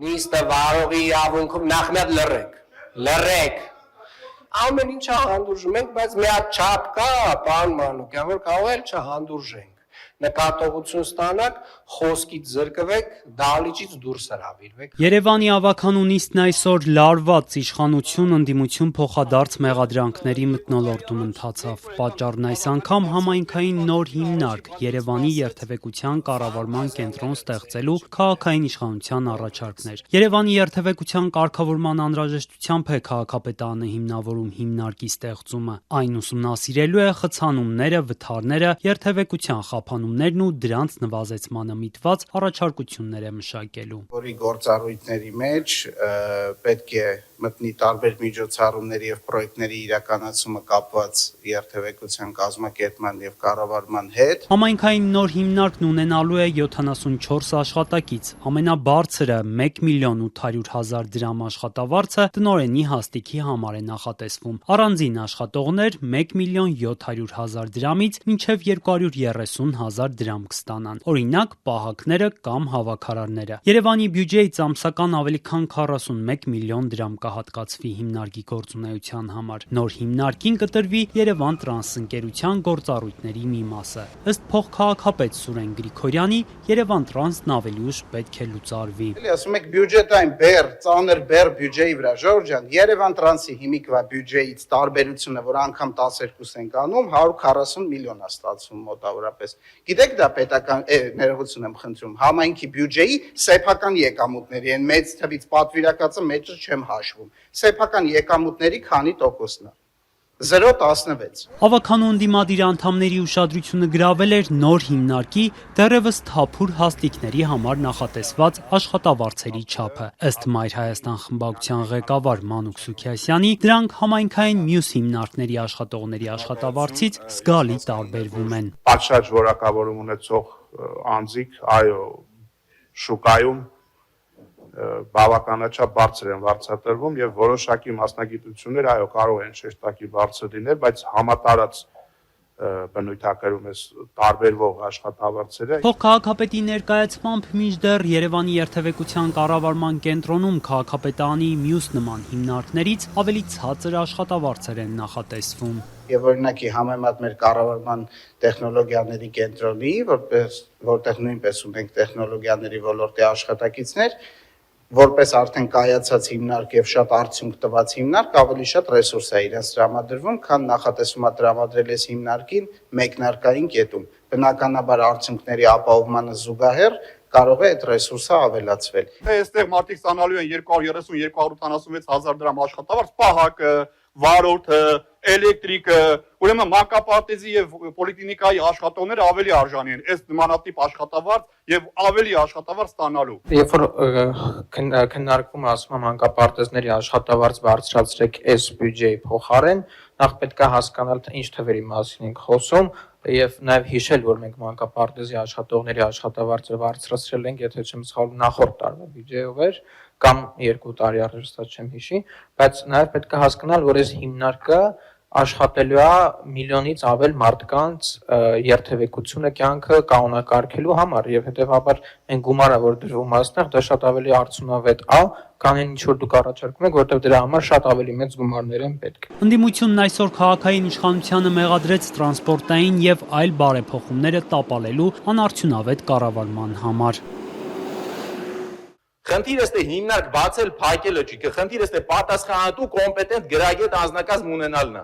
Նիստը վարողի իրավունքում նախ մի հատ լռեք։ Ամեն ինչը հանդուրժում ենք, բայց մի հատ չափ կա, պարոն Մանուկյան, որ կարող է չհանդուրժենք։ Նկատողություն ստանաք, խոսքից զրկվեք, դահլիճից դուրս հրավիրվեք։ Երևանի ավագանու նիստն այսօր լարված իշխանություն, ընդդիմություն փոխադարձ մեղադրանքների մթնոլորտում ընթացավ։ Պատճառն այս անգամ համայնքային նոր հիմնարկ, Երևանի երթևեկության կառավարման կենտրոն ստեղծելու քաղաքային իշխանության առաջարկներ։ Երևանի երթևեկության կարգավորման անհրաժեշտությամբ է քաղաքապետարանը հիմնավորում հիմնարկի ստեղծումը։ Այն ուսումնասիրելու է խցանումները, վթարները, երթևեկության խափանումներն ու դրանց նվազեցմանը միտված առաջարկություններ է մշակելու։ Որի գործառույթների մեջ պետք է մտնի տարբեր միջոցառումների եւ պրոյեկտների իրականացումը կապված երթևեկության կազմակերպման եւ կառավարման հետ։ Համայնքային նոր հիմնարկն ունենալու է 74 աշխատակից։ Ամենաբարձրը 1.800.000 դրամ աշխատավարձը տնօրենի հաստիքի համար է նախատեսվում։ Առանձին աշխատողներ 1.700.000 դրամից մինչև 230.000 դրամ կստանան։ Օրինակ, պահակները կամ հավաքարարները։ Երևանի բյուջեից ամսական ավելի քան 41 միլիոն դրամ կհատկացվի հիմնարկի գործունեության համար։ Նոր հիմնարկին կտրվի Երևան տրանս ընկերության գործառույթների մի մասը։ Ըստ փոխքաղաքապետ Սուրեն Գրիգորյանի, Երևան տրանսն ավելի ուշ պետք է լուծարվի։ Ասում եք բյուջետային ծանր բյուջեի վրա, Ժորժ ջան, Երևան տրանսի հիմիկվա բյուջեից տարբերությունը, որ անգամ 12 ենք անում, 140 միլիոն է ստացվում մոտավորապես։ Գիտեք դա պետական ներողություն եմ խնդրում, համայնքի բյուջեի սեփական եկամուտների են մեծ թվից պատվիրակացը մեջը չեմ հաշվում։ Սեփական եկամուտների քանի տոկոսն է։ 0.16։ Ավագանու ընդդիմադիր անդամների ուշադրությունը գրավել էր նոր հիմնարկի դեռևս թափուր հաստիկների համար նախատեսված աշխատավարձերի չափը։ Ըստ Մայր Հայաստան խմբակցության ղեկավար Մանուկ Սուքիասյանի, դրանք համայնքային մյուս հիմնարկների աշխատողների աշխատավարձից զգալի տարբերվում են։ Պատշաճ որակավորում ունեցող անձիկ, այո, շուկայում բավականաչափ բարձր են վարձատրվում եւ որոշակի մասնագիտություններ այո կարող են շեշտակի բարձր լինել, բայց համատարած բնույթակերում է տարբերվող աշխատավարձերը։ Փոխքաղաքապետի ներկայացմամբ մինչդեռ Երևանի երթևեկության կառավարման կենտրոնում քաղաքապետարանի մյուս նման հիմնարկներից ավելի ցածր աշխատավարձեր են նախատեսվում։ Եվ օրինակի համեմատ մեր կառավարման տեխնոլոգիաների կենտրոնի, որտեղ նույնպես ունենք տեխնոլոգիաների ոլորտի աշխատակիցներ, որպես արդեն կայացած հիմնարկ եւ շատ արդյունք տված հիմնարկ ավելի շատ ռեսուրս է իրենց տրամադրվում, քան նախատեսվում է տրամադրել այս հիմնարկին մեկնարկային կետում։ Բնականաբար արդյունքների ապահովմանը զուգահեռ կարող է այդ ռեսուրսը ավելացվել։ Այստեղ մարդիկ ստանալու են 230-286 դրամ աշխատավարձ, պահակը, վարորդը, էլեկտրիկը, ուրեմն մանկապարտեզի եւ պոլիկլինիկայի աշխատողները ավելի արժանի են այս նմանատիպ աշխատավարձ եւ ավելի աշխատավարձ ստանալու։ Երբ որ քննարկվում ասում եմ մանկապարտեզների աշխատավարձ բարձրացրեք այս բյուջեի փոխարեն, նախ պետք է հասկանալ թե ինչ թվերի մասին ենք խոսում եւ նաեւ հիշել, որ մենք մանկապարտեզի աշխատողների աշխատավարձը բարձրացրել ենք, եթե չեմ սխալվում, նախորդ տարվա բյուջեով էր կամ 2 տարի առաջ, սա չեմ հիշի, բայց նաեւ պետք է հասկանալ, որ այս հիմնարկը աշխատելու է միլիոնից ավել մարդկանց երթևեկությունը կյանքը կանոնակարգելու համար եւ հետեւաբար այն գումարը, որ դրվում է այստեղ, դա շատ ավելի արդյունավետ է, քան այն ինչ որ դուք առաջարկում եք, որտեղ դրա համար շատ ավելի մեծ գումարներ են պետք։ Ընդդիմությունն այսօր քաղաքային իշխանությանը մեղադրեց տրանսպորտային եւ այլ բարեփոխումները տապալելու անարդյունավետ կառավարման համար։ Խնդիրը ստե հիմնարկ բացել, փակելը չի, խնդիրը ստե պատասխանատու կոմպետենտ գրագետ անձնակազմ ունենալն է։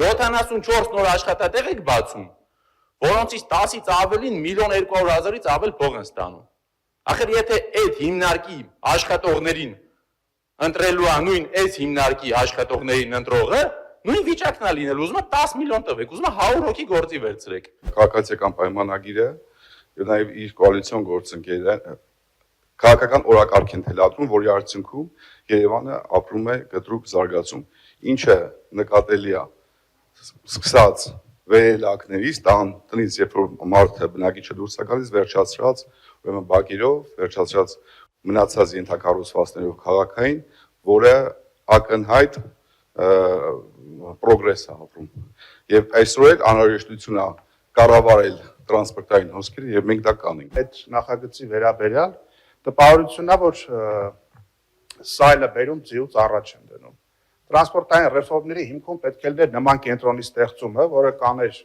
74 նոր աշխատատեղ եք բացում, որոնցից 10-ից ավելին 1.200.000-ից ավել փող են ստանում։ Ախր եթե այդ հիմնարկի աշխատողներին ընտրելու է նույն այս հիմնարկի աշխատողներին ընտրողը, նույն վիճակն է լինել, ուզում է 10 միլիոն տվեք, ուզում է 100 հոգի գործի վերցրեք։ Քաղաքացիական պայմանագիրը եւ նաեւ իր կոալիցիոն գործընկերները քաղաքական օրակարգ են թելադրում, որի արդյունքում Երևանը ապրում է կտրուկ զարգացում, ինչը նկատելի է սկսած վերելակներից, տնից երբ որ մարդը բնակիչը դուրս է գալիս, վերջացրած ուրեմն բակերով, վերջացրած մնացած ենթակառուցվածքներով քաղաքային, որը ակնհայտ պրոգրես է ապրում։ Եվ այսօր էլ անհրաժեշտություն է կառավարել տրանսպորտային հոսքերը եւ մենք դա կանենք։ Այդ նախագծի վերաբերյալ տպավորությունն է, որ սայլը բերում ձիուց առաջ են դնում։ Տրանսպորտային ռեֆորմների հիմքում պետք է լիներ նման կենտրոնի ստեղծումը, որը կաներ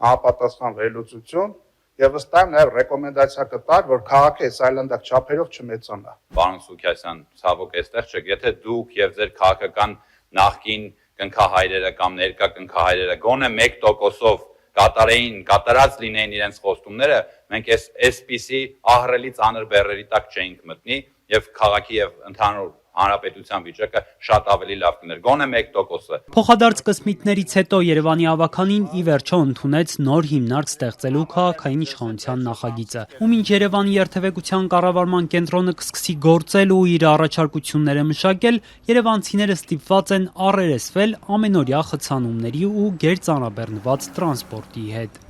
համապատասխան վերլուծություն եւ ըստ այմ նաեւ ռեկոմենդացիա կտար, որ քաղաքը այս այլանդակ չափերով չմեծանա։ Պարոն Սուքիասյան, ցավոք այստեղ չեք, եթե դուք եւ ձեր քաղաքական նախկին կնքահայրերը կամ ներկա կնքահայրերը գոնե 1%-ով կատարած լինեին իրենց խոստումները, մենք այսպիսի ահռելի ծանր բեռերի տակ չէինք մտնի եւ քաղաքի եւ ընդհանուր հանրապետության վիճակը շատ ավելի լավ կներ, գոնե 1%-ը։ Փոխադարձ կսմիթներից հետո Երևանի ավականին ի վերջո ընդունեց նոր հիմնարկ ստեղծելու քաղաքային իշխանության նախագիծը։ Ու մինչ Երևանի երթևեկության կառավարման կենտրոնը կսկսի գործել ու իր առաջարկությունները մշակել, երևանցիները ստիպված են առերեսվել ամենօրյա խցանումների ու գերծանրաբեռնված տրանսպորտի հետ։